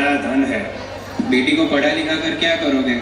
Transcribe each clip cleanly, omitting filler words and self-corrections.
पराया धन है। बेटी को पढ़ा लिखा कर क्या करोगे?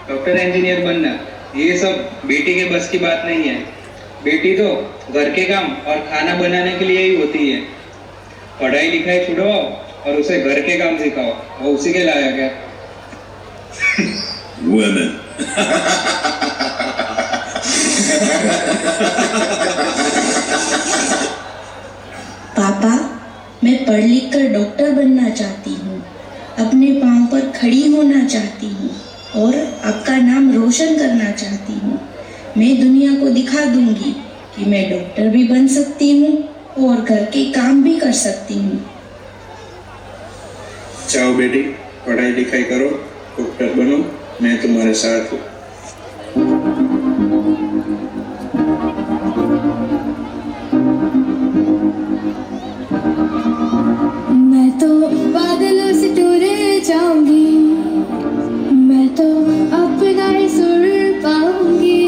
डॉक्टर इंजीनियर बनना, ये सब बेटी के बस की बात नहीं है। बेटी तो घर के काम और खाना बनाने के लिए ही होती है। पढ़ाई लिखाई छुड़वाओ और उसे घर के काम सिखाओ, वो उसी के लायक है। Women. पापा, मैं पढ़ लिख कर डॉक्टर बनना चाहती हूँ, अपने पांव पर खड़ी होना चाहती हूँ और आपका नाम रोशन करना चाहती हूँ। मैं दुनिया को दिखा दूंगी कि मैं डॉक्टर भी बन सकती हूँ और घर के काम भी कर सकती हूँ। जाओ बेटी, पढ़ाई लिखाई करो, डॉक्टर बनो, मैं तुम्हारे साथ हूँ। मैं तो बादलों से टूरे जाऊंगी, मैं तो अपना ही सुर पाऊंगी।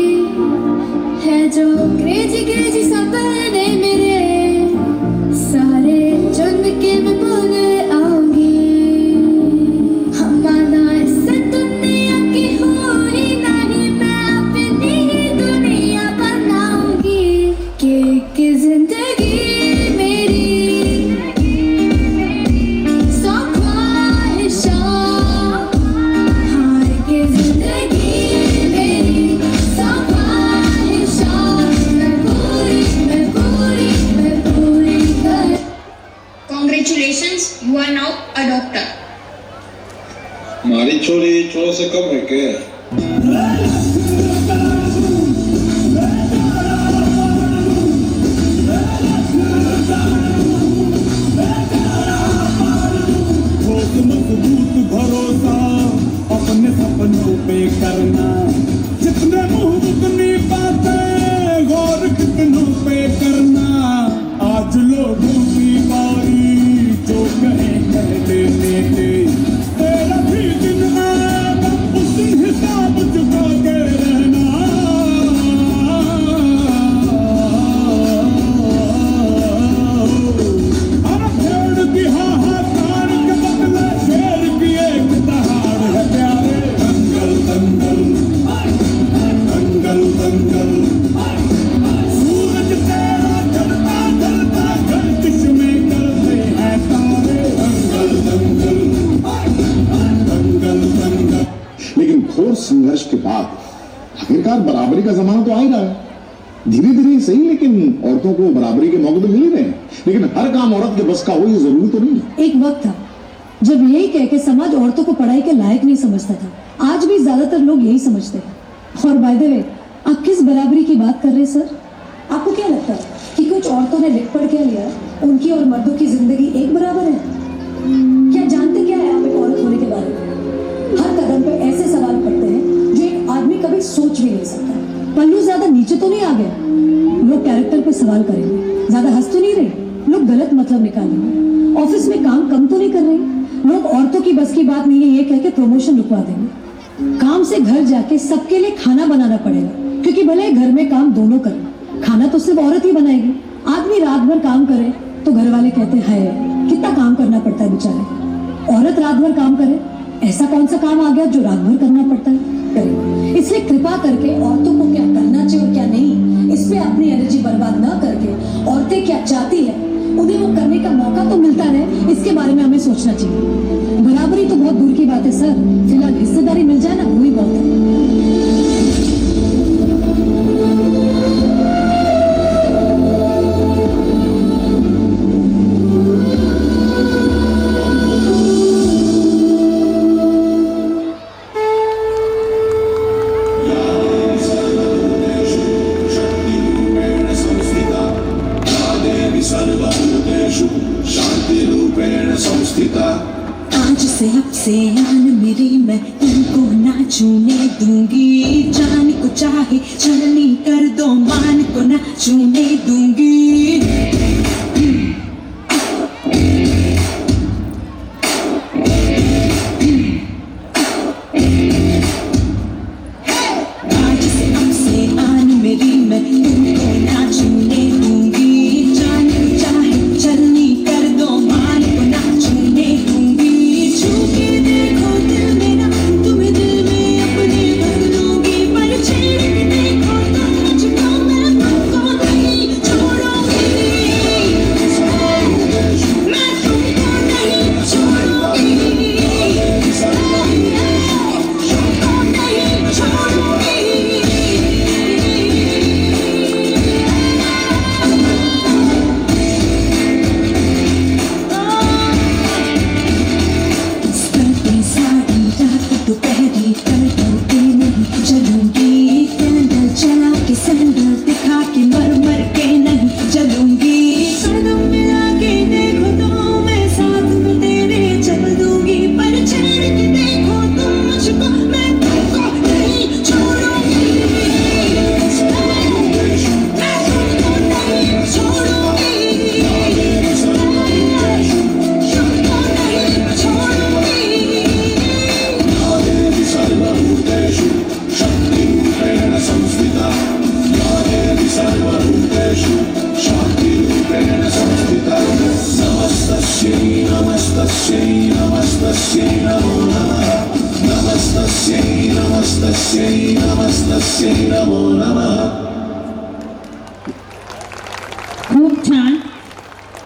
है जो क्रेजी क्रेजी सपने मेरे, सारे चुन के मैं भूल आऊंगी। हमारा इस दुनिया की हो ही नहीं, मैं अपनी ही दुनिया बनाऊंगी। कि जिंदगी Congratulations, you are now a doctor. हमारी छोरी चोर से कम है क्या? मजबूत भरोसा अपने सपनों पे करना, जितने मुंह उतनी बातें, गौर कितनों पे करना। आज लोगों की बारी, जो कहे कह लेने दे, तेरा भी दिन आएगा, उस दिन हिसाब चुका के रहना। अरे भेड़ की हाहाकार के बदले शेर की एक दहाड़ है प्यारे। दंगल दंगल दंगल दंगल, सूरज तेरा जलता जलता गर्दिश में करते हैं तारे। दंगल दंगल दंगल दंगल। लेकिन घोर संघर्ष के बाद आखिरकार बराबरी का जमाना तो आ ही रहा है। धीरे धीरे सही, लेकिन औरतों को बराबरी के मौके तो मिल ही रहे हैं। लेकिन हर काम औरत के बस का हो, ये जरूरी तो नहीं है। एक वक्त था जब यही कह के समाज औरतों को पढ़ाई के लायक नहीं समझता था। आज भी ज्यादातर लोग यही समझते हैं। और बाय द वे, आप किस बराबरी की बात कर रहे हैं सर? आपको क्या लगता है कि कुछ औरतों ने लिख पढ़ क्या लिया, उनकी और मर्दों की जिंदगी एक बराबर है? क्या जानते क्या है आप एक औरत होने के बारे में? हर कदम पे ऐसे सवाल पड़ते हैं जो एक आदमी कभी सोच भी नहीं सकता। पल्लू ज्यादा नीचे तो नहीं आ गया, लोग कैरेक्टर पे सवाल करेंगे। ज्यादा हंस तो नहीं रहे, लोग गलत मतलब निकालेंगे। ऑफिस में काम कम तो नहीं कर रहे, लोग औरतों की बस की बात नहीं है ये कह के प्रमोशन रुकवा देंगे। काम से घर जाके सबके लिए खाना बनाना पड़ेगा, क्योंकि भले घर में काम दोनों करें, खाना तो सिर्फ औरत ही बनाएगी। आदमी रात भर काम करे तो घर वाले कहते हैं कितना काम करना पड़ता है बेचारे। औरत रात भर काम करे, ऐसा कौन सा काम आ गया जो रात भर करना पड़ता है? करें। सलाह करके औरतों को क्या करना चाहिए और क्या नहीं, इस पे अपनी एनर्जी बर्बाद ना करके औरतें क्या चाहती है उन्हें वो करने का मौका तो मिलता रहे, इसके बारे में हमें सोचना चाहिए। बराबरी तो बहुत दूर की बात है सर, फिलहाल हिस्सेदारी मिल जाए ना वही बहुत है। सर्वभूतेषु शान्तिरूपेण संस्थिता। आज से अब से आन मेरी मैं तुमको ना छूने दूंगी, जान को चाहे छलनी कर दो मान को ना छूने दूंगी। आज से अब से आन मेरी मैं तुमको ना छूने दूंगी, जान को चाहे छलनी कर दो मान को ना छूने दूंगी। छू के देखो दिल मेरा तुम्हें दिल में अपने भर दूंगी, पर छेड़ के देखो तुम मुझको मैं तुमको नहीं छोड़ूंगी, मैं तुमको नहीं छोड़ूंगी, तुमको नहीं छोड़ूंगी। स्कर्टें साड़ी रात दोपहरी कर के नहीं चलूंगी, कैंडल जला के सैंडल दिखा के मर मर के नहीं चलूंगी। कदम मिला के देखो तो मैं साथ में तेरे चल दूंगी, पर छेड़ के देखो तुम मुझको मैं तुमको नहीं छोड़ूंगी, मैं तुमको नहीं छोड़ूंगी, तुमको नहीं छोड़ूंगी। सर्वभूतेषु शक्तिरूपेण संस्थिता। देवी सर्वभूतेषु शान्तिरूपेण संस्थिता। नमस्तस्यै नमस्तस्यै नमस्तस्यै नमो नमः। नमस्तस्यै नमस्तस्यै नमस्तस्यै नमो नमः।